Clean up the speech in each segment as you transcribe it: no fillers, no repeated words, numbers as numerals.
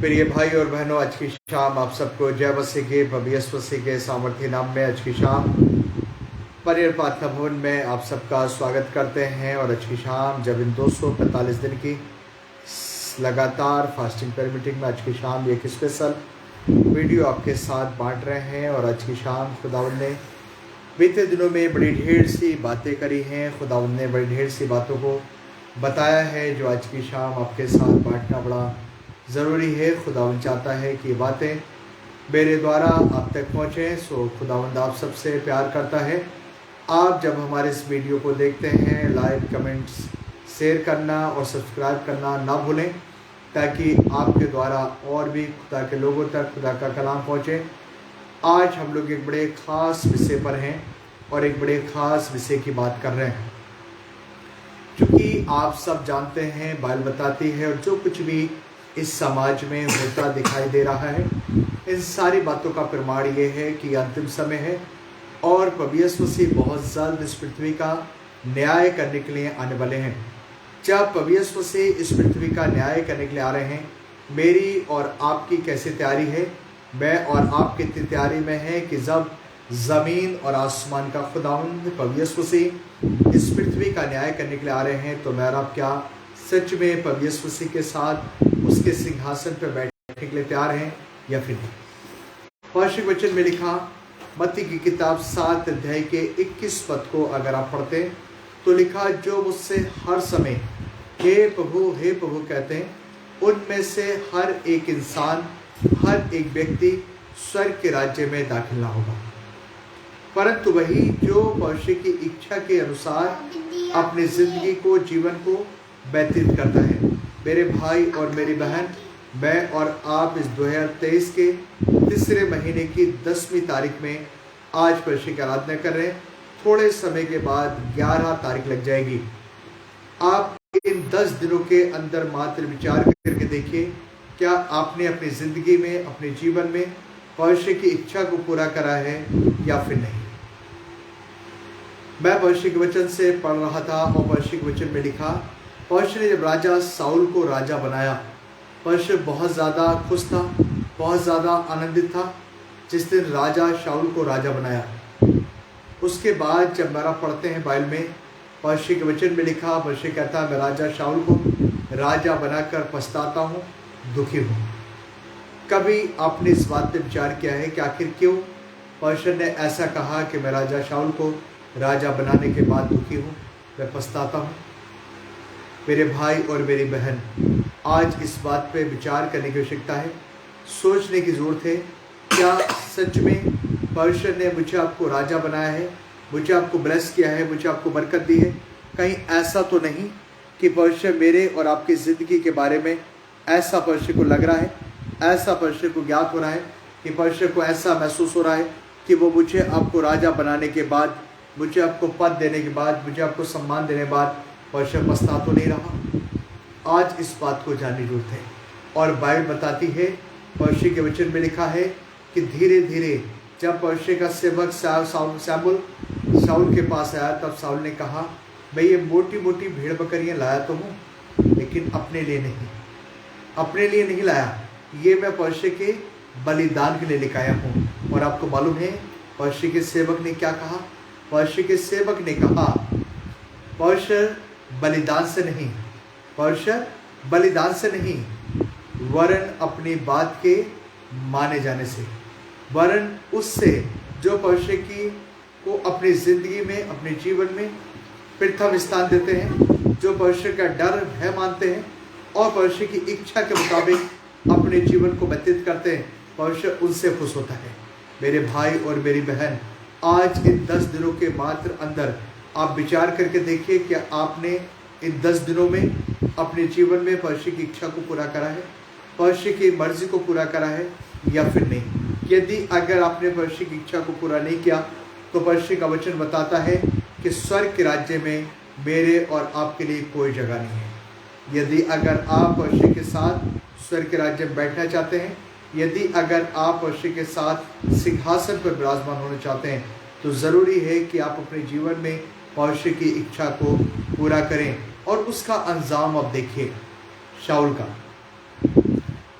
प्रिय भाई और बहनों, आज की शाम आप सबको जय मसीह के प्रभु यीशु मसीह के सामर्थ्य नाम में आज की शाम परिवार प्रार्थना भवन में आप सबका स्वागत करते हैं। और आज की शाम जब इन 245 दिन की लगातार फास्टिंग प्रेयर मीटिंग में आज की शाम एक स्पेशल वीडियो आपके साथ बांट रहे हैं। और आज की शाम खुदावंद ने बीते दिनों में बड़ी ढेर सी बातें करी हैं, खुदावंद ने बड़ी ढेर सी बातों को बताया है जो आज की शाम आपके साथ बांटना बड़ा ज़रूरी है। खुदावंद चाहता है कि बातें मेरे द्वारा आप तक पहुँचें। सो खुदावंद आप सबसे प्यार करता है। आप जब हमारे इस वीडियो को देखते हैं, लाइक कमेंट्स शेयर करना और सब्सक्राइब करना ना भूलें, ताकि आपके द्वारा और भी खुदा के लोगों तक खुदा का कलाम पहुँचे। आज हम लोग एक बड़े ख़ास विषय पर हैं और एक बड़े ख़ास विषय की बात कर रहे हैं। क्योंकि आप सब जानते हैं, बाइबल बताती है, और जो कुछ भी इस समाज में होता दिखाई दे रहा है, इन सारी बातों का प्रमाण ये है कि अंतिम समय है और प्रभु यीशु मसीह बहुत जल्द इस पृथ्वी का न्याय करने के लिए आने वाले हैं। जब प्रभु यीशु मसीह इस पृथ्वी का न्याय करने के लिए आ रहे हैं, मेरी और आपकी कैसी तैयारी है? मैं और आप कितनी तैयारी में है कि जब ज़मीन और आसमान का खुदावंद प्रभु यीशु मसीह इस पृथ्वी का न्याय करने के लिए आ रहे हैं, तो मैं और आप क्या सच में प्रभु यीशु मसीह के साथ उसके सिंहासन पर बैठने के लिए तैयार हैं या फिर नहीं? पवित्र वचन में लिखा, मत्ती की किताब 7 अध्याय के 21 पद को अगर आप पढ़ते हैं तो लिखा, जो मुझसे हर समय हे प्रभु कहते हैं, उनमें से हर एक इंसान, हर एक व्यक्ति स्वर्ग के राज्य में दाखिल ना होगा, परंतु वही जो परमेश्वर की इच्छा के अनुसार अपनी जिंदगी को, जीवन को व्यतीत करता है। मेरे भाई और मेरी बहन, मैं और आप इस 2023 के तीसरे महीने की 10वीं तारीख में आज परमेश्वर की आराधना कर रहे हैं। थोड़े समय के बाद 11 तारीख लग जाएगी। आप इन 10 दिनों के अंदर मात्र विचार करके देखिए, क्या आपने अपनी ज़िंदगी में, अपने जीवन में परमेश्वर की इच्छा को पूरा करा है या फिर नहीं? मैं परमेश्वर के वचन से पढ़ रहा था और परमेश्वर के वचन में लिखा, परमेश्वर ने जब राजा साउल को राजा बनाया, परमेश्वर बहुत ज़्यादा खुश था, बहुत ज़्यादा आनंदित था जिस दिन राजा शाऊल को राजा बनाया। उसके बाद जब मेरा पढ़ते हैं बाइबल में, परमेश्वर के वचन में लिखा, परमेश्वर कहता है, मैं राजा शाऊल को राजा बनाकर पछताता हूँ, दुखी हूँ। कभी आपने इस बात पर विचार किया है कि आखिर क्यों परमेश्वर ने ऐसा कहा कि मैं राजा शाऊल को राजा बनाने के बाद दुखी हूँ, मैं पछताता हूँ? मेरे भाई और मेरी बहन, आज इस बात पे विचार करने की आवश्यकता है, सोचने की ज़रूरत है। क्या सच में परमेश्वर ने मुझे आपको राजा बनाया है, मुझे आपको ब्लेस किया है, मुझे आपको बरकत दी है? कहीं ऐसा तो नहीं कि परमेश्वर मेरे और आपकी ज़िंदगी के बारे में ऐसा परमेश्वर को लग रहा है, ऐसा परमेश्वर को ज्ञात हो रहा है कि परमेश्वर को ऐसा महसूस हो रहा है कि वो मुझे आपको राजा बनाने के बाद, मुझे आपको पद देने के बाद, मुझे आपको सम्मान देने के बाद परमेश्वर पछता तो नहीं रहा? आज इस बात को जानने की जरूरत है। और बाइबल बताती है, परमेश्वर के वचन में लिखा है कि धीरे धीरे जब परमेश्वर का सेवक शाऊल के पास आया, तब शाऊल ने कहा, मैं ये मोटी मोटी भेड़ बकरियां लाया तो हूँ, लेकिन अपने लिए नहीं लाया, ये मैं परमेश्वर के बलिदान के लिए लेकर आया हूँ। और आपको मालूम है परमेश्वर के सेवक ने क्या कहा? परमेश्वर के सेवक ने कहा, परमेश्वर बलिदान से नहीं, वरन अपनी बात के माने जाने से, वरन उससे जो परमेश्वर की को अपनी ज़िंदगी में, अपने जीवन में प्रथम स्थान देते हैं, जो परमेश्वर का डर भय मानते हैं और परमेश्वर की इच्छा के मुताबिक अपने जीवन को व्यतीत करते हैं, परमेश्वर उनसे खुश होता है। मेरे भाई और मेरी बहन, आज इन 10 दिनों के मात्र अंदर आप विचार करके देखिए, क्या आपने इन 10 दिनों में अपने जीवन में परमेश्वर की इच्छा को पूरा करा है, परमेश्वर की मर्जी को पूरा करा है या फिर नहीं? यदि अगर आपने परमेश्वर की इच्छा को पूरा नहीं किया, तो परमेश्वर का वचन बताता है कि स्वर्ग के राज्य में मेरे और आपके लिए कोई जगह नहीं है। यदि अगर आप परमेश्वर के साथ स्वर्ग के राज्य में बैठना चाहते हैं, यदि अगर आप परमेश्वर के साथ सिंहासन पर विराजमान होना चाहते हैं, तो ज़रूरी है कि आप अपने जीवन में परमेश्वर की इच्छा को पूरा करें। और उसका अंजाम आप देखिए शाऊल का।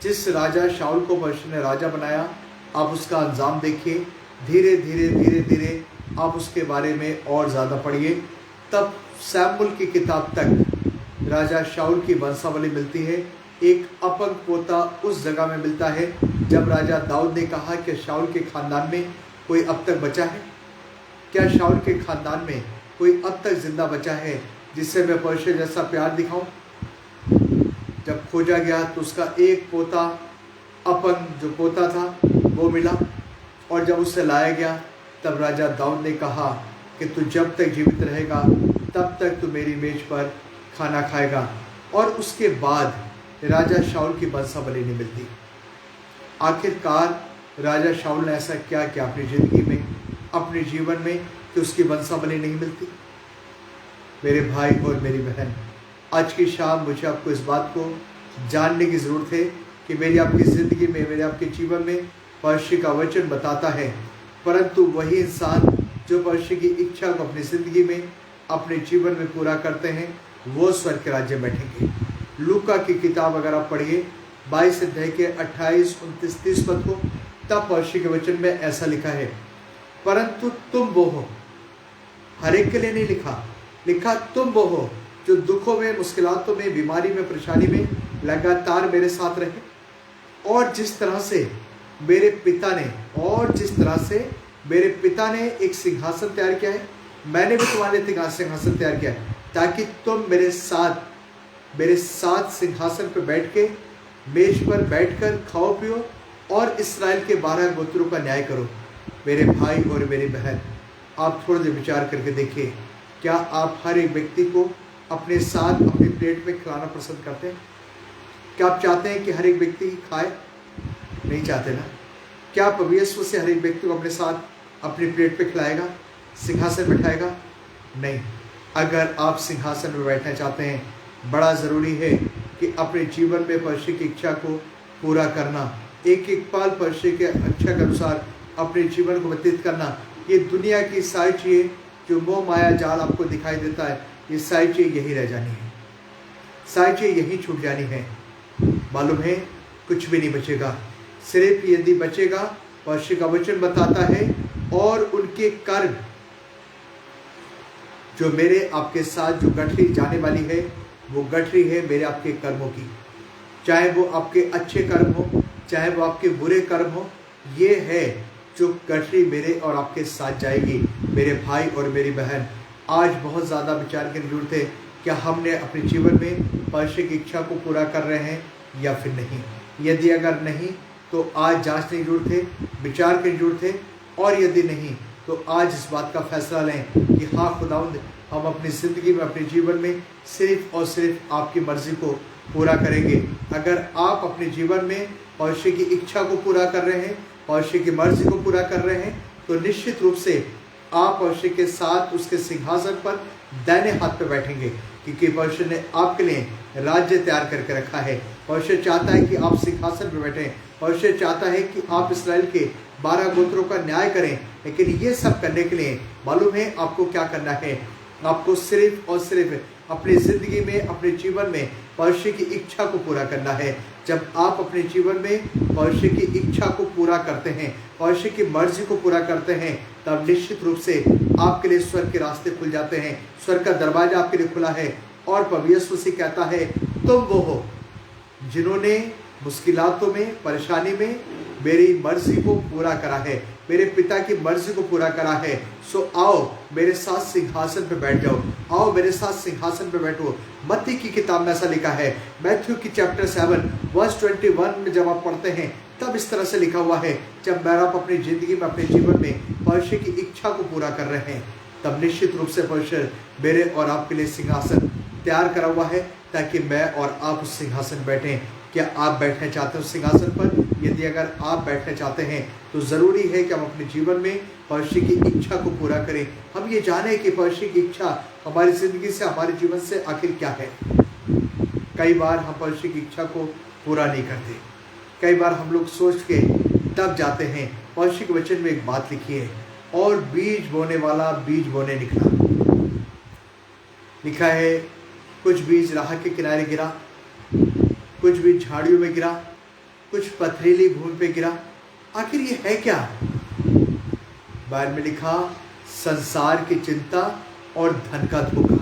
जिस राजा शाऊल को परमेश्वर ने राजा बनाया, आप उसका अंजाम देखिए। धीरे धीरे धीरे धीरे आप उसके बारे में और ज़्यादा पढ़िए। तब शमूएल की किताब तक राजा शाऊल की वंशावली मिलती है। एक अपंग पोता उस जगह में मिलता है जब राजा दाऊद ने कहा कि शाऊल के खानदान में कोई अब तक बचा है? क्या शाऊल के खानदान में कोई अब तक जिंदा बचा है जिससे मैं परमेश्वर जैसा प्यार दिखाऊं? जब खोजा गया तो उसका एक पोता, अपंग जो पोता था, वो मिला। और जब उसे लाया गया तब राजा दाऊद ने कहा कि तू जब तक जीवित रहेगा तब तक तू मेरी मेज पर खाना खाएगा। और उसके बाद राजा शाऊल की वंशावली नहीं मिलती। आखिरकार राजा शाऊल ने ऐसा क्या किया अपनी ज़िंदगी में, अपने जीवन में, कि उसकी वंशावली नहीं मिलती? मेरे भाई और मेरी बहन, आज की शाम मुझे आपको इस बात को जानने की ज़रूरत है कि मेरी आपकी ज़िंदगी में, मेरे आपके जीवन में परमेश्वर का वचन बताता है, परंतु वही इंसान जो परमेश्वर की इच्छा को अपनी ज़िंदगी में, अपने जीवन में पूरा करते हैं, वो स्वर्ग के राज्य में बैठेंगे। लूका की किताब अगर आप पढ़िए 22 अध्याय के 28, 29, 30 पद को, तब परमेश्वर के वचन में ऐसा लिखा है, परंतु तुम वो हो, हर एक के लिए नहीं लिखा तुम वो हो जो दुखों में, मुश्किलातों में, बीमारी में, परेशानी में लगातार मेरे साथ रहे। और जिस तरह से मेरे पिता ने एक सिंहासन तैयार किया है, मैंने भी तुम्हारे लिए सिंहासन तैयार किया है, ताकि तुम मेरे साथ सिंहासन पर बैठ के, मेज पर बैठकर खाओ पियो और इस्राएल के 12 गोत्रों का न्याय करो। मेरे भाई और मेरी बहन, आप थोड़ा देर विचार करके देखिए, क्या आप हर एक व्यक्ति को अपने साथ अपनी प्लेट में खिलाना पसंद करते हैं? क्या आप चाहते हैं कि हर एक व्यक्ति खाए? नहीं चाहते ना। क्या आप पवित्र से हर एक व्यक्ति को अपने साथ अपनी प्लेट पे खिलाएगा, सिंहासन बैठाएगा? नहीं। अगर आप सिंहासन में बैठना चाहते हैं, बड़ा ज़रूरी है कि अपने जीवन में परमेश्वर की इच्छा को पूरा करना, एक एक पल परमेश्वर के इच्छा के अनुसार अपने जीवन को व्यतीत करना। ये दुनिया की सारी चीज़ें जो मोह माया जाल आपको दिखाई देता है, ये सारी चीज़ें यही रह जानी है, सारी चीज़ें यही छूट जानी है। मालूम है, कुछ भी नहीं बचेगा। सिर्फ यदि बचेगा, परमेश्वर का वचन बताता है, और उनके कर्म जो मेरे आपके साथ जो गठरी जाने वाली है, वो गठरी है मेरे आपके कर्मों की। चाहे वो आपके अच्छे कर्म हो, चाहे वो आपके बुरे कर्म हो, ये है जो गठरी मेरे और आपके साथ जाएगी। मेरे भाई और मेरी बहन, आज बहुत ज़्यादा विचार की जरूरत है, क्या हमने अपने जीवन में परमेश्वर की इच्छा को पूरा कर रहे हैं या फिर नहीं। यदि अगर नहीं तो आज जांचने की जरूरत है, विचार की जरूरत है, और यदि नहीं तो आज इस बात का फैसला लें कि हाँ खुदावंद, हम अपनी ज़िंदगी में, अपने जीवन में सिर्फ और सिर्फ आपकी मर्ज़ी को पूरा करेंगे। अगर आप अपने जीवन में परमेश्वर की इच्छा को पूरा कर रहे हैं, परमेश्वर की मर्ज़ी को पूरा कर रहे हैं, तो निश्चित रूप से आप परमेश्वर के साथ उसके सिंहासन पर दाहिने हाथ पे बैठेंगे, क्योंकि परमेश्वर ने आपके लिए राज्य तैयार करके रखा है। परमेश्वर चाहता है कि आप सिंहासन पर बैठें। परमेश्वर चाहता है कि आप इस्राएल के 12 गोत्रों का न्याय करें। लेकिन ये सब करने के लिए मालूम है आपको क्या करना है? आपको सिर्फ और सिर्फ अपनी ज़िंदगी में, अपने जीवन में परमेश्वर की इच्छा को पूरा करना है। जब आप अपने जीवन में परमेश्वर की इच्छा को पूरा करते हैं, परमेश्वर की मर्जी को पूरा करते हैं, तब निश्चित रूप से आपके लिए स्वर्ग के रास्ते खुल जाते हैं। स्वर्ग का दरवाजा आपके लिए खुला है। और पवित्र यीशु मसीह कहता है, तुम वो हो जिन्होंने मुश्किलातों में, परेशानी में मेरी मर्जी को पूरा करा है, मेरे पिता की मर्जी को पूरा करा है। सो आओ मेरे साथ सिंहासन पे बैठ जाओ, आओ मेरे साथ सिंहासन पे बैठो। मत्ती की किताब में ऐसा लिखा है, मैथ्यू की चैप्टर 7 वर्स 21 में जब आप पढ़ते हैं तब इस तरह से लिखा हुआ है, जब आप अपनी ज़िंदगी में, अपने जीवन में परमेश्वर की इच्छा को पूरा कर रहे हैं, तब निश्चित रूप से परमेश्वर मेरे और आपके लिए सिंहासन तैयार करा हुआ है, ताकि मैं और आप उस सिंहासन बैठें। क्या आप बैठना चाहते हो सिंहासन पर? यदि अगर आप बैठना चाहते हैं तो ज़रूरी है कि हम अपने जीवन में परमेश्वर की इच्छा को पूरा करें। हम ये जानें कि परमेश्वर की इच्छा हमारी ज़िंदगी से, हमारे जीवन से आखिर क्या है। कई बार हम परमेश्वर की इच्छा को पूरा नहीं करते। कई बार हम लोग सोच के तब जाते हैं। परमेश्वर के वचन में एक बात लिखी है, और बीज बोने वाला बीज बोने निकला। लिखा है, कुछ बीज राह के किनारे गिरा, कुछ बीज झाड़ियों में गिरा, कुछ पथरीली भूमि पे गिरा। आखिर ये है क्या? बाइबल में लिखा, संसार की चिंता और धन का धोखा।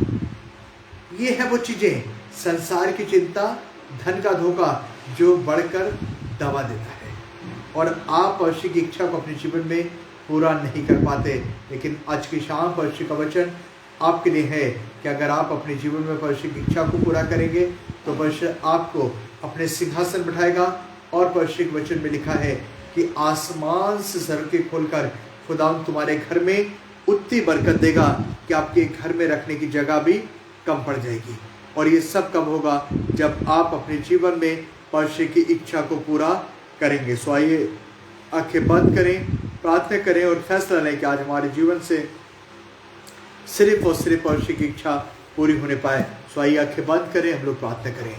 ये है वो चीजें, संसार की चिंता, धन का धोखा, जो बढ़कर दबा देता है और आप परमेश्वर की इच्छा को अपने जीवन में पूरा नहीं कर पाते। लेकिन आज की शाम परमेश्वर का वचन आपके लिए है कि अगर आप अपने जीवन में परमेश्वर की इच्छा को पूरा करेंगे तो परमेश्वर आपको अपने सिंहासन बिठाएगा। और परमेश्वर के वचन में लिखा है कि आसमान से सड़कें खोलकर खुदावंद तुम्हारे घर में उतनी बरकत देगा कि आपके घर में रखने की जगह भी कम पड़ जाएगी। और ये सब कब होगा? जब आप अपने जीवन में परमेश्वर की इच्छा को पूरा करेंगे। सो आइए आंखें बंद करें, प्रार्थना करें और फैसला लें कि आज हमारे जीवन से सिर्फ और सिर्फ परमेश्वर की इच्छा पूरी होने पाए। सो आइए आंखें बंद करें, हम लोग प्रार्थना करें।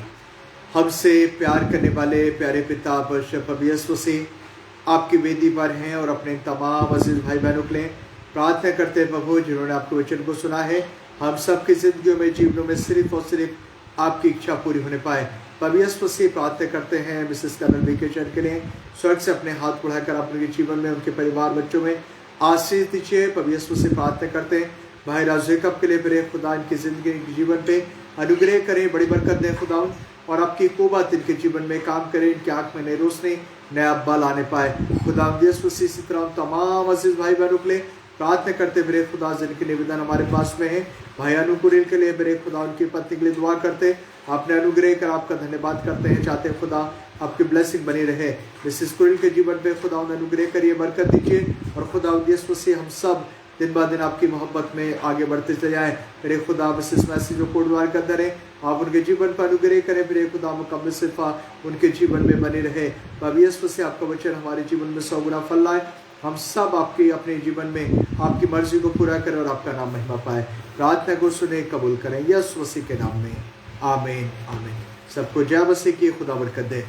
हमसे प्यार करने वाले प्यारे पिता परमेश्वर प्रभु यीशु मसीह आपकी वेदी पर हैं और अपने तमाम अजीज भाई बहनों के लिए प्रार्थना करते हैं प्रभु, जिन्होंने आपके वचन को सुना है। हम सबकी जिंदगियों में, जीवनों में सिर्फ और सिर्फ आपकी इच्छा पूरी होने पाए। प्रभु यीशु मसीह प्रार्थना करते हैं मिसेस कर्नल वेकेशन के लिए, स्वर्ग से अपने हाथ बढ़ाकर आप उनके जीवन में, उनके परिवार बच्चों में आशीष दीजिए। प्रभु यीशु मसीह प्रार्थना करते हैं भाई राजेकब के लिए, मेरे खुदा इनकी जिंदगी, इनके जीवन पे अनुग्रह करें, बड़ी बरकत दें खुदा, और आपकी कुव्वत इनके जीवन में काम करें, इनकी आंख में नई रोशनी, नया बल आने पाए। खुदा यीशु मसीह इसी तरह तमाम अजीज भाई बहनों के लिए प्रार्थना करते मेरे खुदा, जिनके निवेदन हमारे पास में है। भाई अनुकुरिल के लिए मेरे खुदा, उनकी पत्नी के लिए दुआ करते, आपने अनुग्रह कर आपका धन्यवाद करते हैं। चाहते हैं खुदा आपकी ब्लेसिंग बनी रहे मिसेस कुरिल के जीवन पे। खुदा उन्हें अनुग्रह करिए, बरकत दीजिए, और खुदा यीशु मसीह हम सब दिन ब दिन आपकी मोहब्बत में आगे बढ़ते चले जाएं। मेरे खुदा मिसेस मैसी जो कोटद्वार के अंदर है, आप उनके जीवन पर अनुग्रह करें। मेरे खुदा मुकम्मल सिफा उनके जीवन में बनी रहे। प्रभु यीशु मसीह आपका वचन हमारे जीवन में 100 गुना फल लाए। हम सब आपके अपने जीवन में आपकी मर्जी को पूरा करें और आपका नाम महिमा पाए। प्रार्थना को सुने, कबूल करें, यीशु मसीह के नाम में, आमीन आमीन। सबको जय मसीह की खुदा बरकत दे।